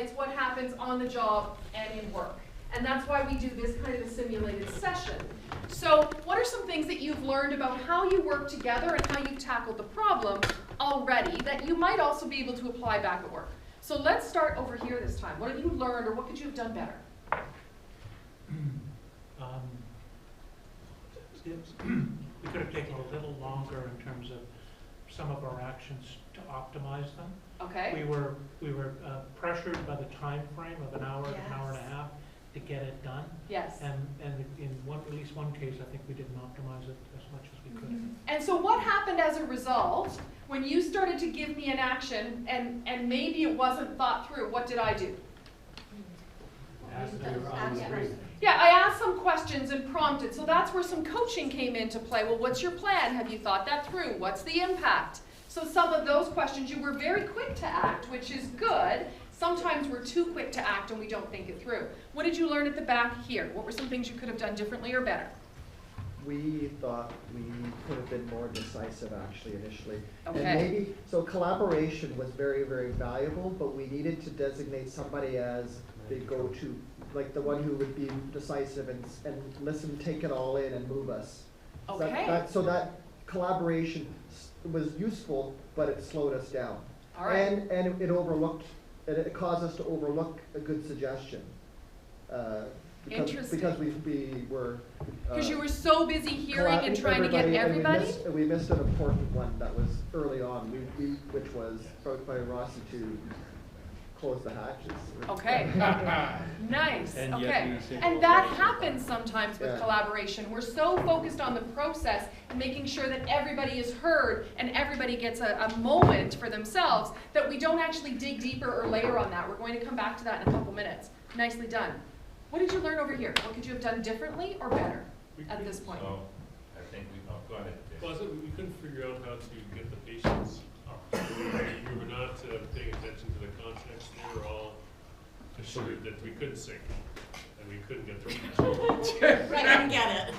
simulates what happens on the job and in work. And that's why we do this kind of a simulated session. So what are some things that you've learned about how you work together and how you've tackled the problem already that you might also be able to apply back at work? So let's start over here this time. What have you learned, or what could you have done better? We could have taken a little longer in terms of some of our actions to optimize them. Okay. We were pressured by the time frame of an hour, Yes. an hour and a half to get it done. Yes. And in at least one case, I think we didn't optimize it as much as we could. And so what happened as a result when you started to give me an action and maybe it wasn't thought through? What did I do? Yeah, I asked some questions and prompted. So that's where some coaching came into play. Well, what's your plan? Have you thought that through? What's the impact? So some of those questions, you were very quick to act, which is good. Sometimes we're too quick to act and we don't think it through. What did you learn at the back here? What were some things you could have done differently or better? We thought we could have been more decisive actually initially. Okay. And maybe, so collaboration was very, very valuable, but we needed to designate somebody as the go-to, like the one who would be decisive and listen, take it all in and move us. Okay. So that collaboration was useful, but it slowed us down. All right. And it caused us to overlook a good suggestion. Interesting. Because we were... Because you were so busy hearing and trying to get everybody? We missed an important one that was early on, which was brought by Rossi to close the hatches. Okay. Nice. And okay. And that happens sometimes with collaboration. We're so focused on the process and making sure that everybody is heard and everybody gets a moment for themselves that we don't actually dig deeper or layer on that. We're going to come back to that in a couple minutes. Nicely done. What did you learn over here? What could you have done differently or better at this point? So, I think go ahead. Well, we couldn't figure out how to get the patients up. We were not paying attention to the context. They were all assured that we couldn't sing and we couldn't get the patients. I didn't get it.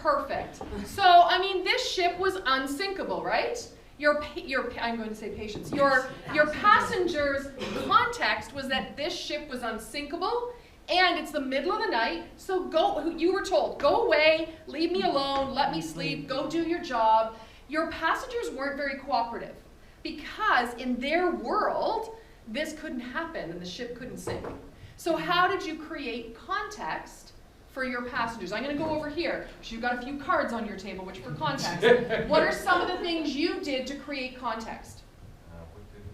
Perfect. So, I mean, this ship was unsinkable, right? I'm going to say patience. Your passenger's context was that this ship was unsinkable and it's the middle of the night, so you were told, go away, leave me alone, let me sleep, go do your job. Your passengers weren't very cooperative because in their world, this couldn't happen and the ship couldn't sink. So how did you create context for your passengers? I'm going to go over here. So you've got a few cards on your table, which for context. What are some of the things you did to create context?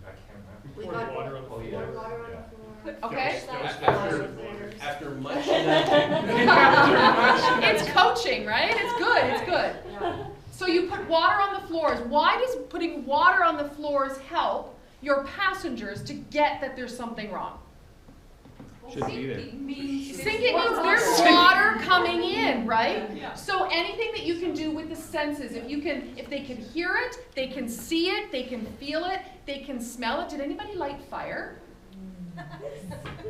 I can't remember. We Poured got water on the floor. water on the floor. Okay. After much It's coaching, right? It's good. It's good. Yeah. So you put water on the floors. Why does putting water on the floors help your passengers to get that there's something wrong? Shouldn't be there. Sinking means there's water coming in, right? So anything that you can do with the senses, if they can hear it, they can see it, they can feel it, they can smell it. Did anybody light fire?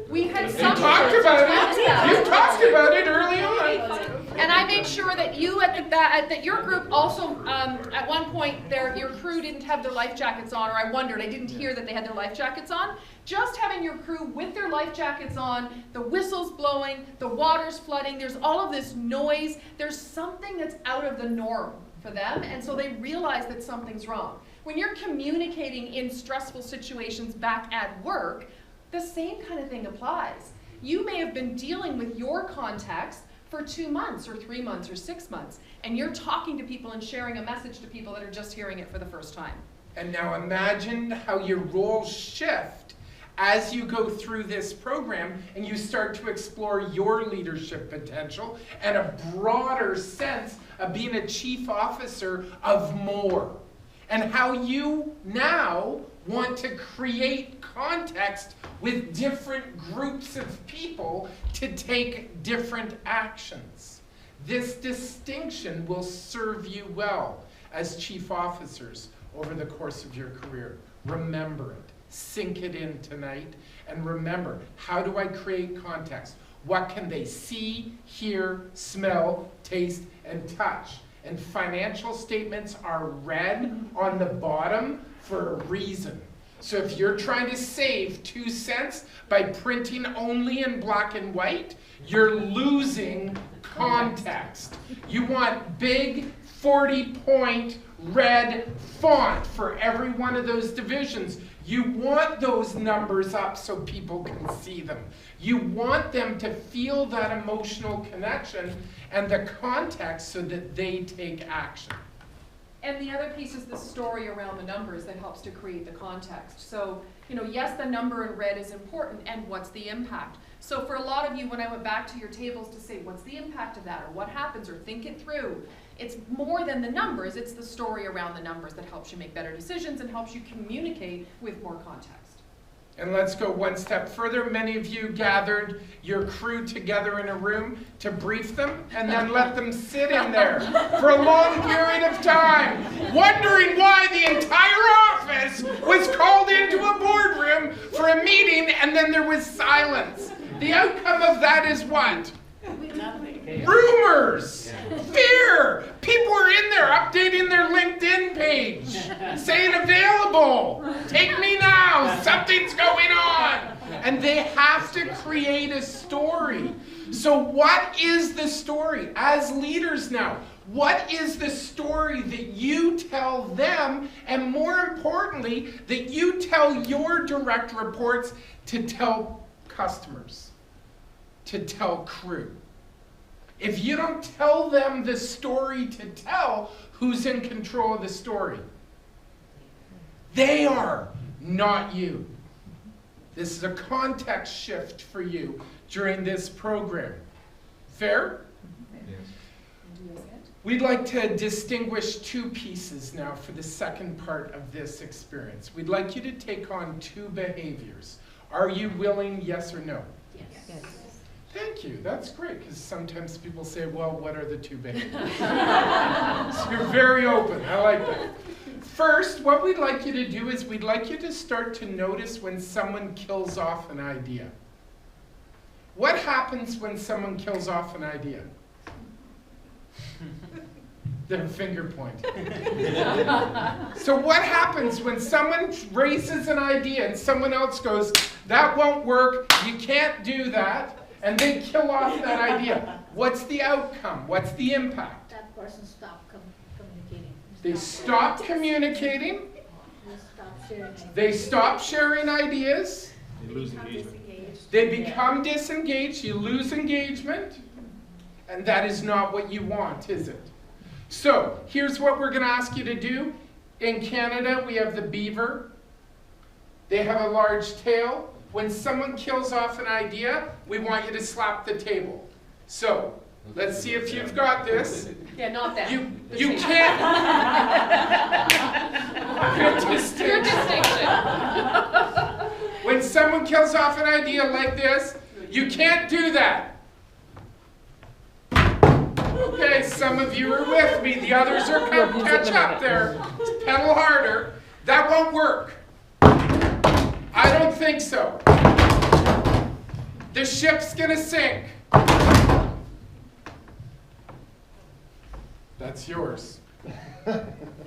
We had some. You talked about it. You talked about it early on. And I made sure that you that your group also at one point your crew didn't have their life jackets on, or I wondered, I didn't hear that they had their life jackets on. Just having your crew with their life jackets on, the whistles blowing, the water's flooding, there's all of this noise, there's something that's out of the norm for them, and so they realize that something's wrong. When you're communicating in stressful situations back at work, the same kind of thing applies. You may have been dealing with your context for 2 months or 3 months or 6 months, and you're talking to people and sharing a message to people that are just hearing it for the first time. And now imagine how your roles shift as you go through this program and you start to explore your leadership potential and a broader sense of being a chief officer of more. And how you now want to create context with different groups of people to take different actions. This distinction will serve you well as chief officers over the course of your career. Remember it. Sink it in tonight. And remember, how do I create context? What can they see, hear, smell, taste, and touch? And financial statements are red on the bottom for a reason. So if you're trying to save 2 cents by printing only in black and white, you're losing context. You want big 40-point red font for every one of those divisions. You want those numbers up so people can see them. You want them to feel that emotional connection and the context so that they take action. And the other piece is the story around the numbers that helps to create the context. So, yes, the number in red is important, and what's the impact? So for a lot of you, when I went back to your tables to say, what's the impact of that, or what happens, or think it through, it's more than the numbers, it's the story around the numbers that helps you make better decisions and helps you communicate with more context. And let's go one step further. Many of you gathered your crew together in a room to brief them and then let them sit in there for a long period of time, wondering why the entire office was called into a boardroom for a meeting and then there was silence. The outcome of that is what? Nothing. Rumors, fear. People are in there updating their LinkedIn page, saying available, take me now, something's going on. And they have to create a story. So what is the story? As leaders now, what is the story that you tell them, and more importantly, that you tell your direct reports to tell customers, to tell crew? If you don't tell them the story to tell, who's in control of the story? They are, not you. This is a context shift for you during this program. Fair? Yes. We'd like to distinguish 2 pieces now for the second part of this experience. We'd like you to take on 2 behaviors. Are you willing, yes or no? Yes. Thank you, that's great, because sometimes people say, well, what are the 2 behaviors? So you're very open, I like that. First, what we'd like you to do is we'd like you to start to notice when someone kills off an idea. What happens when someone kills off an idea? Their finger point. So what happens when someone raises an idea and someone else goes, that won't work, you can't do that, and they kill off that idea? What's the outcome? What's the impact? That person stopped communicating. They stop communicating, They stop sharing ideas. they stop sharing ideas, They lose engagement. they become disengaged, you lose engagement, and that is not what you want, is it? So, here's what we're going to ask you to do. In Canada, we have the beaver. They have a large tail. When someone kills off an idea, we want you to slap the table. So, let's see if you've got this. Yeah, not that. You can't. Good Your distinction. When someone kills off an idea like this, you can't do that. Okay, some of you are with me. The others are coming. Catch up there. Pedal harder. That won't work. I don't think so. The ship's gonna sink. That's yours.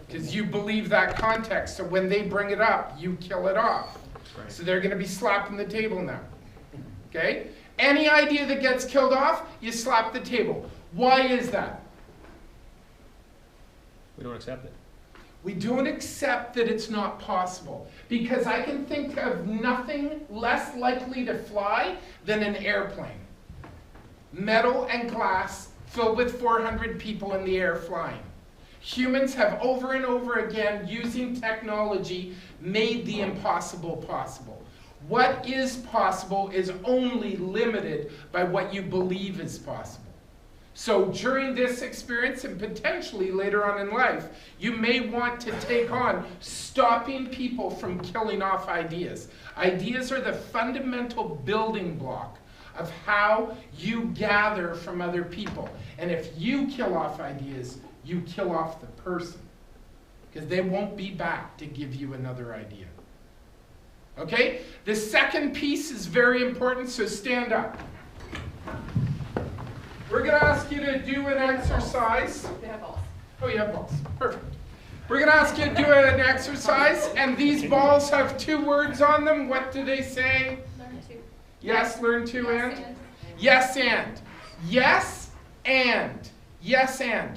Because you believe that context. So when they bring it up, you kill it off. Right. So they're gonna be slapping the table now. Okay? Any idea that gets killed off, you slap the table. Why is that? We don't accept it. We don't accept that it's not possible. Because I can think of nothing less likely to fly than an airplane. Metal and glass filled with 400 people in the air flying. Humans have over and over again, using technology, made the impossible possible. What is possible is only limited by what you believe is possible. So during this experience, and potentially later on in life, you may want to take on stopping people from killing off ideas. Ideas are the fundamental building block of how you gather from other people. And if you kill off ideas, you kill off the person, because they won't be back to give you another idea. Okay? The second piece is very important, so stand up. We're going to ask you to do an exercise. They have balls. Oh, you have balls. Perfect. We're gonna ask you to do an exercise, and these balls have 2 words on them. What do they say? Learn to. Yes, learn to, and? Yes, and. Yes, and. Yes, and.